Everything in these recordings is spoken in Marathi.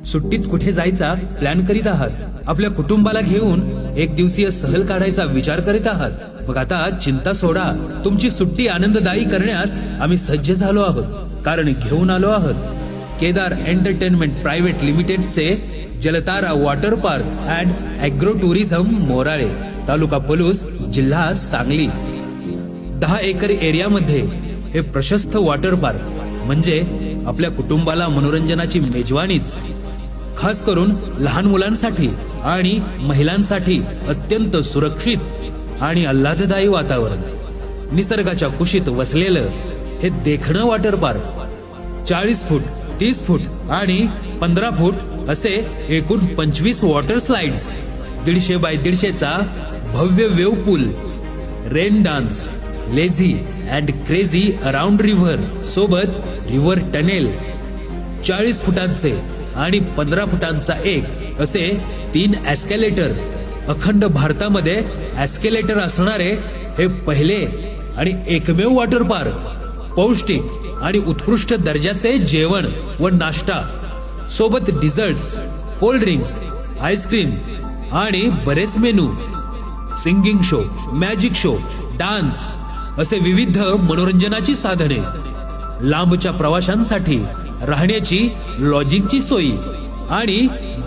सुट्टीत कुठे जायचा प्लॅन करीत आहात, आपल्या कुटुंबाला घेऊन एक दिवसीय सहल काढायचा विचार करीत आहात, मग आता चिंता सोडा. तुमची सुट्टी आनंददायी करण्यास आम्ही सज्ज झालो आहोत. कारण घेऊन आलो आहोत केदार एंटरटेनमेंट प्रायव्हेट लिमिटेडचे Jaltara water park and agro tourism Morale, taluka Palus, जिल्हा सांगली. 10 एकर एरियामध्ये हे प्रशस्त वॉटर पार्क म्हणजे आपल्या कुटुंबाला मनोरंजनाची मेजवानीच. खास करून लहान मुलांसाठी आणि महिलांसाठी अत्यंत सुरक्षित आणि आल्हाददायी वातावरण. निसर्गाच्या कुशीत वसलेलं हे देखणं वॉटर पार्क 40 फूट, 30 फूट आणि 15 फूट असे एकूण 25 वॉटर स्लाइड्स, 150 बाय 150चा भव्य wave pool, rain dance, lazy and crazy around river सोबत रिव्हर टनेल, 40 फुटांचे आणि 15 फुटांचा एक असे 3 एस्केलेटर. अखंड भारतामध्ये एस्केलेटर असणारे हे पहिले आणि एकमेव वॉटर पार्क. पौष्टिक आणि उत्कृष्ट दर्जाचे जेवण व नाश्ता सोबत डिझर्ट्स, कोल्ड ड्रिंक्स, आईस्क्रीम आणि बरेच menu. Singing show, magic show, dance असे विविध मनोरंजनाची साधने. लांबच्या प्रवाशांसाठी राहण्याची लॉजिंगची सोयी आणि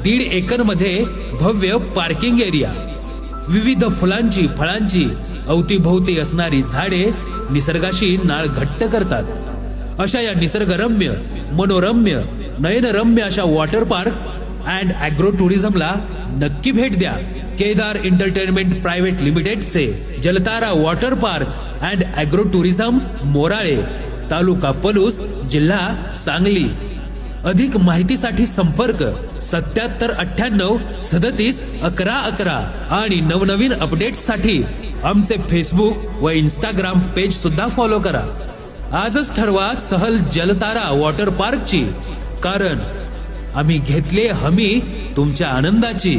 1.5 एकर मध्ये भव्य पार्किंग एरिया. विविध फुलांची, फळांची अवतीभोवती असणारी झाडे निसर्गाशी नाळ घट्ट करतात. अशा या निसर्गरम्य, मनोरम्य, नयनरम्य अशा वॉटर पार्क अँड ॲग्रो टुरिझमला नक्की भेट द्या. केदार एंटरटेनमेंट प्रायव्हेट लिमिटेडचे Jaltara water park and agro tourism Morale, taluka Palus, जिल्हा सांगली. अधिक माहितीसाठी संपर्क 7798 37 11 11 आणि नवनवीन अपडेट्ससाठी आमचे फेसबुक व इंस्टाग्राम पेज सुद्धा फॉलो करा. आजच ठरवा सहल जलतारा वॉटर पार्कची, कारण आम्ही घेतले हमी तुमच्या आनंदाची.